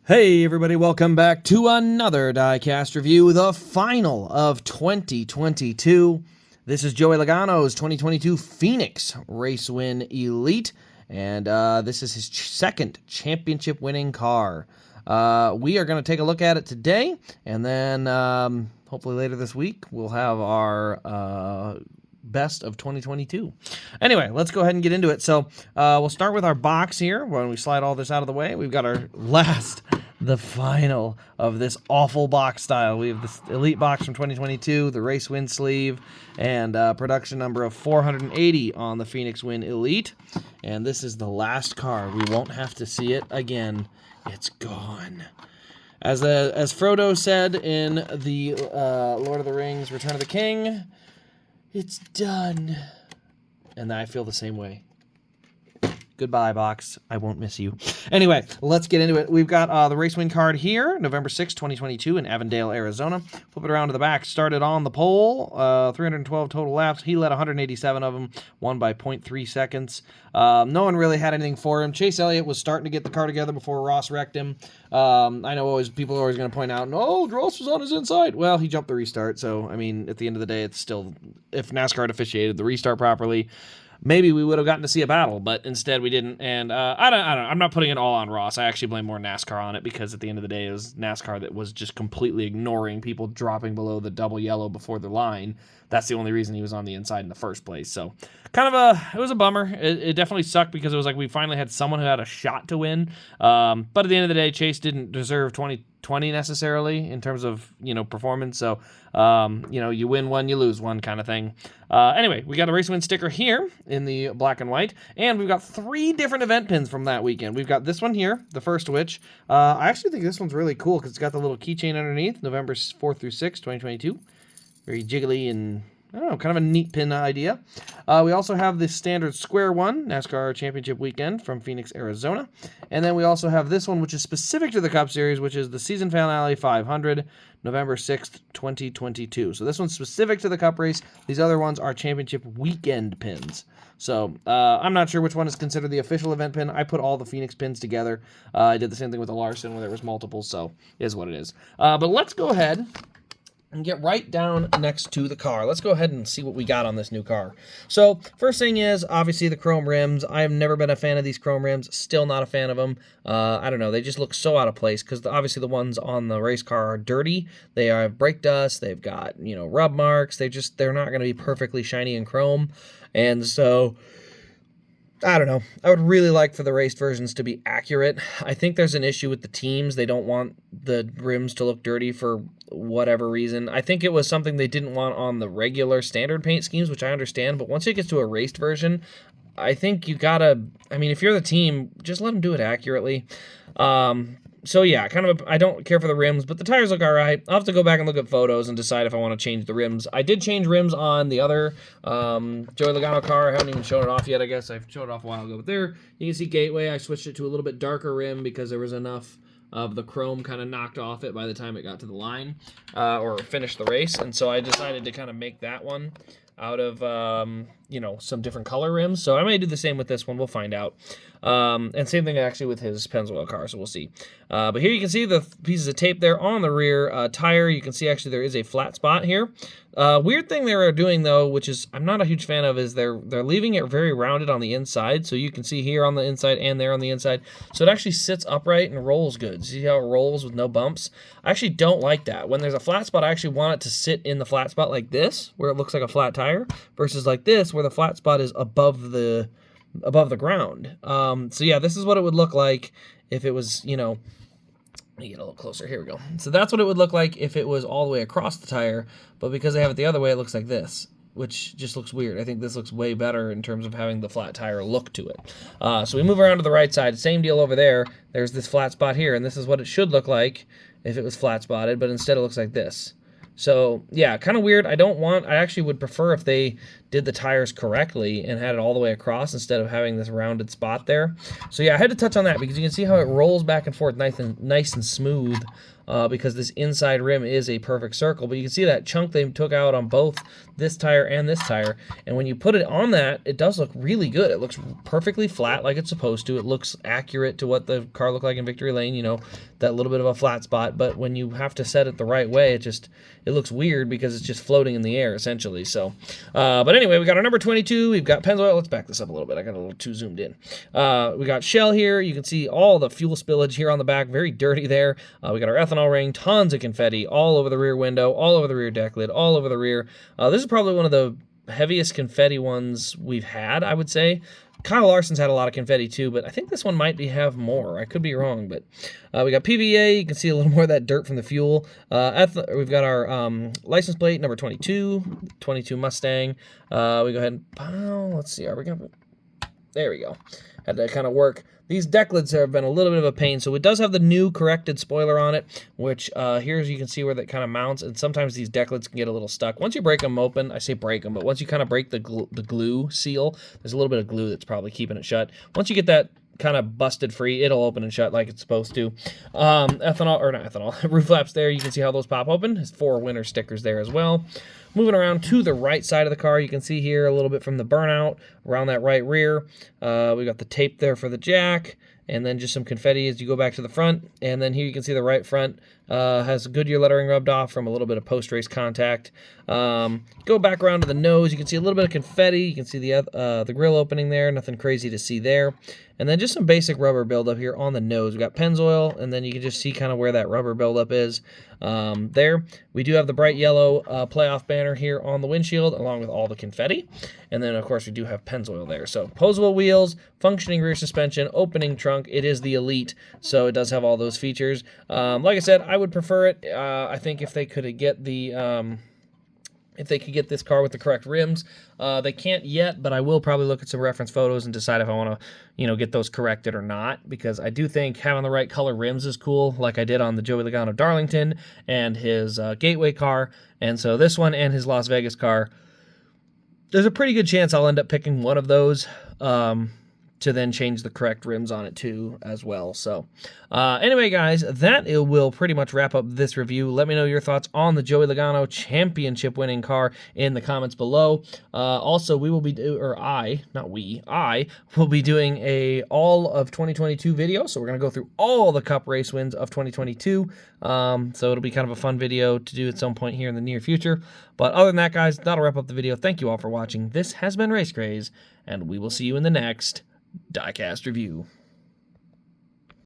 Hey everybody, welcome back to another Diecast review, the final of 2022. This is Joey Logano's 2022 Phoenix Race Win Elite, and this is his second championship-winning car. We are going to take a look at it today, and then hopefully later this week we'll have our best of 2022. Anyway, let's go ahead and get into it. So we'll start with our box here. When we slide all this out of the way, we've got our the final of this awful box style. We have this Elite box from 2022, the Race Win sleeve, and production number of 480 on the Phoenix Win Elite. And this is the last car. We won't have to see it again. It's gone. As Frodo said in the Lord of the Rings, Return of the King, it's done. And I feel the same way. Goodbye, box. I won't miss you. Anyway, let's get into it. We've got the race win card here, November 6, 2022 in Avondale, Arizona. Flip it around to the back. Started on the pole, 312 total laps. He led 187 of them, won by 0.3 seconds. No one really had anything for him. Chase Elliott was starting to get the car together before Ross wrecked him. I know people are always going to point out, no, Ross was on his inside. Well, he jumped the restart, so, I mean, at the end of the day, it's still, if NASCAR had officiated the restart properly, maybe we would have gotten to see a battle, but instead we didn't. And I don't know. I'm not putting it all on Ross. I actually blame more NASCAR on it because at the end of the day, it was NASCAR that was just completely ignoring people dropping below the double yellow before the line. That's the only reason he was on the inside in the first place. So it was a bummer. It definitely sucked because it was like we finally had someone who had a shot to win. But at the end of the day, Chase didn't deserve 2020 necessarily in terms of, performance. So, you win one, you lose one kind of thing. Anyway, we got a race win sticker here in the black and white, and we've got 3 different event pins from that weekend. We've got this one here, the first of which, I actually think this one's really cool because it's got the little keychain underneath, November 4th through 6th, 2022. Very jiggly and, I don't know, kind of a neat pin idea. We also have the standard square one, NASCAR Championship Weekend from Phoenix, Arizona. And then we also have this one, which is specific to the Cup Series, which is the Season Finale 500, November 6th, 2022. So this one's specific to the Cup race. These other ones are Championship Weekend pins. So I'm not sure which one is considered the official event pin. I put all the Phoenix pins together. I did the same thing with the Larson where there was multiple, so it is what it is. But let's go ahead and get right down next to the car. Let's go ahead and see what we got on this new car. So first thing is obviously the chrome rims. I have never been a fan of these chrome rims. Still not a fan of them. I don't know. They just look so out of place because obviously the ones on the race car are dirty. They have brake dust. They've got, rub marks. They're not going to be perfectly shiny and chrome. And so I don't know. I would really like for the raced versions to be accurate. I think there's an issue with the teams. They don't want the rims to look dirty for whatever reason. I think it was something they didn't want on the regular standard paint schemes, which I understand. But once it gets to a raced version, I think you gotta, if you're the team, just let them do it accurately. So yeah, I don't care for the rims, but the tires look all right. I'll have to go back and look at photos and decide if I want to change the rims. I did change rims on the other Joey Logano car. I haven't even shown it off yet, I guess. I showed it off a while ago. But there, you can see Gateway. I switched it to a little bit darker rim because there was enough of the chrome kind of knocked off it by the time it got to the line or finished the race. And so I decided to kind of make that one out of, some different color rims. So I may do the same with this one. We'll find out. And same thing actually with his Pennzoil car, so we'll see. But here you can see the pieces of tape there on the rear tire. You can see actually there is a flat spot here. Weird thing they were doing though, which is I'm not a huge fan of, is they're leaving it very rounded on the inside. So you can see here on the inside and there on the inside. So it actually sits upright and rolls good. See how it rolls with no bumps? I actually don't like that. When there's a flat spot, I actually want it to sit in the flat spot like this, where it looks like a flat tire, versus like this, where the flat spot is above the ground. So yeah, this is what it would look like if it was, let me get a little closer. Here we go. So that's what it would look like if it was all the way across the tire, but because they have it the other way, it looks like this, which just looks weird. I think this looks way better in terms of having the flat tire look to it. So we move around to the right side. Same deal over there. There's this flat spot here, and this is what it should look like if it was flat spotted, but instead it looks like this. So, yeah, kind of weird. I actually would prefer if they did the tires correctly and had it all the way across instead of having this rounded spot there. So, yeah, I had to touch on that because you can see how it rolls back and forth nice and smooth because this inside rim is a perfect circle. But you can see that chunk they took out on both this tire and this tire, and when you put it on that, it does look really good. It looks perfectly flat like it's supposed to. It looks accurate to what the car looked like in Victory Lane, you know, that little bit of a flat spot. But when you have to set it the right way, it looks weird because it's just floating in the air essentially. So but anyway, we got our number 22. We've got Pennzoil. Let's back this up a little bit. I got a little too zoomed in. We got Shell here. You can see all the fuel spillage here on the back, very dirty there. We got our ethanol ring, tons of confetti all over the rear window, all over the rear deck lid, all over the rear. This is probably one of the heaviest confetti ones we've had, I would say. Kyle Larson's had a lot of confetti too, but I think this one might have more. I could be wrong, but we got PVA. You can see a little more of that dirt from the fuel. We've got our license plate, number 22 Mustang. We go ahead and, let's see, are we going to, there we go. Had to kind of work. These deck lids have been a little bit of a pain, so it does have the new corrected spoiler on it, which here you can see where that kind of mounts, and sometimes these deck lids can get a little stuck. Once you break them open, I say break them, but once you kind of break the glue seal, there's a little bit of glue that's probably keeping it shut. Once you get that kind of busted free, it'll open and shut like it's supposed to. Roof flaps there, you can see how those pop open. There's 4 winter stickers there as well. Moving around to the right side of the car, you can see here a little bit from the burnout around that right rear. We got the tape there for the jack, and then just some confetti as you go back to the front. And then here you can see the right front has Goodyear lettering rubbed off from a little bit of post-race contact. Go back around to the nose, you can see a little bit of confetti. You can see the grill opening there, nothing crazy to see there. And then just some basic rubber buildup here on the nose. We got Pennzoil, and then you can just see kind of where that rubber buildup is there. We do have the bright yellow playoff banner here on the windshield, along with all the confetti. And then, of course, we do have Pennzoil there. So, posable wheels, functioning rear suspension, opening trunk. It is the Elite, so it does have all those features. Like I said, I would prefer it. I think if they could get get this car with the correct rims. They can't yet, but I will probably look at some reference photos and decide if I want to, get those corrected or not, because I do think having the right color rims is cool, like I did on the Joey Logano Darlington and his Gateway car. And so this one and his Las Vegas car, there's a pretty good chance I'll end up picking one of those to then change the correct rims on it too as well. So anyway, guys, that will pretty much wrap up this review. Let me know your thoughts on the Joey Logano championship winning car in the comments below. Also, we will be I will be doing a all of 2022 video. So we're going to go through all the cup race wins of 2022. So it'll be kind of a fun video to do at some point here in the near future. But other than that, guys, that'll wrap up the video. Thank you all for watching. This has been Race Craze, and we will see you in the next Diecast review.